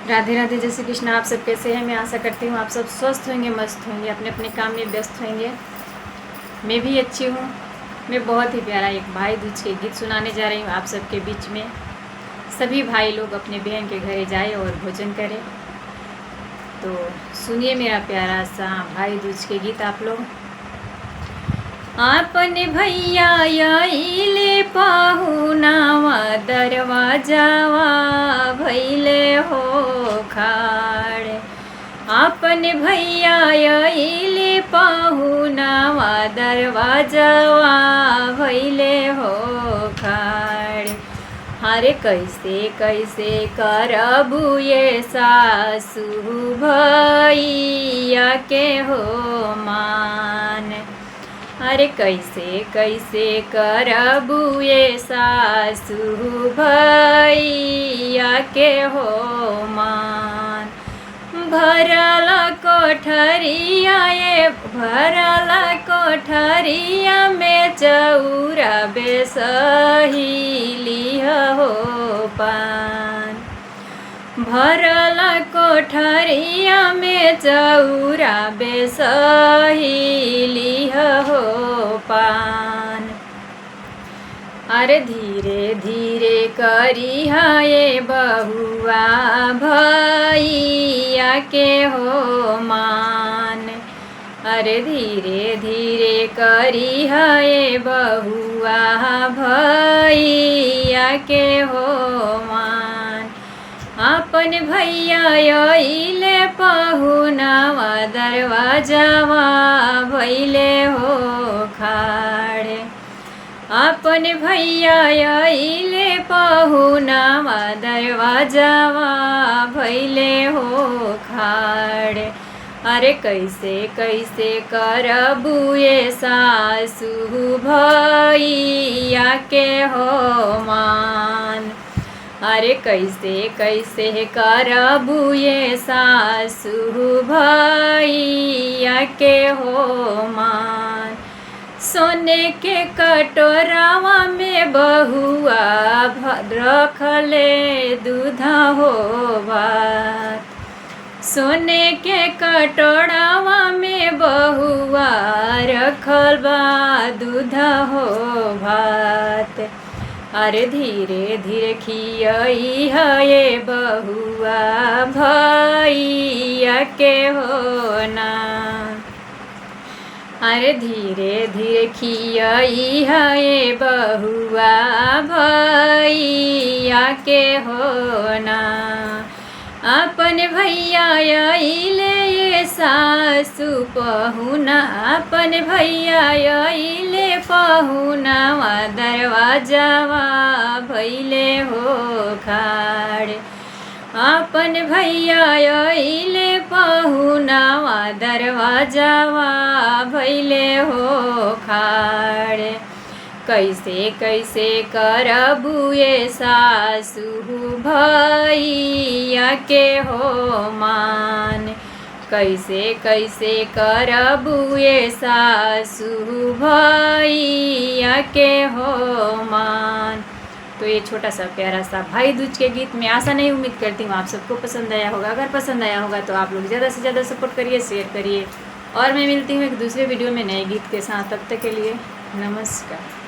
राधे राधे, जय श्री कृष्ण। आप सब कैसे हैं? मैं आशा करती हूँ आप सब स्वस्थ होंगे, मस्त होंगे, अपने अपने काम में व्यस्त होंगे। मैं भी अच्छी हूँ। मैं बहुत ही प्यारा एक भाई दूज के गीत सुनाने जा रही हूँ आप सबके बीच में। सभी भाई लोग अपने बहन के घरे जाए और भोजन करें। तो सुनिए मेरा प्यारा सा भाई दूज के गीत आप लोग। आपने भैया आइले पाहुनावा, दरवाजावा भैले हो खाड़। आपने भैया आइले पाहुनावा, दरवाजावा भैले हो खाड़। हरे कैसे कैसे करबू ये सासू भैया के हो मान। अरे कैसे कैसे करबू ये सासू भैया के हो मान। भरल कोठरिया ये भरल कोठरिया में चौरा बेसहिली हो पान। भरल कोठरिया में चौरा बेसहिली हो पान। अरे धीरे धीरे करी ये बहुआ भैया के हो मान। अरे धीरे धीरे करी ये बहुआ भैया के हो मान। अपन भैया आइले पाहुनावा, दरवाजावा भैले हो खाड़े। अपन भैया आइले पाहुनावा, दरवाजावा भैले हो खाड़े। अरे कैसे कैसे करबू ये सासू भैया के हो मान। अरे कैसे कैसे करबू ये सासू भैया के हो मान। सोने के कटोरावा में बहुआ रखले दूधा हो भात। सोने के कटोरावा में बहुआ रखल बा दूधा हो भात। अरे धीरे धीरे खियई ये बहुआ भैया के हो ना। अरे धीरे धीरे खियई ये बहुआ भैया के हो ना। अपन भैया आइले ये सासू पहुना, अपन भैया आइले पहुनावा, दरवाजावा भैले हो खाड़। अपन भैया आइले पहुनावा, दरवाजावा भैले हो खाड़। कैसे कैसे करबू ये सासू भैया के हो मान। कैसे कैसे करबू ये सासू भैया के हो मान। तो ये छोटा सा प्यारा सा भाई दूज के गीत में आशा नहीं, उम्मीद करती हूँ आप सबको पसंद आया होगा। अगर पसंद आया होगा तो आप लोग ज़्यादा से ज़्यादा सपोर्ट करिए, शेयर करिए। और मैं मिलती हूँ एक दूसरे वीडियो में नए गीत के साथ। तब तक के लिए नमस्कार।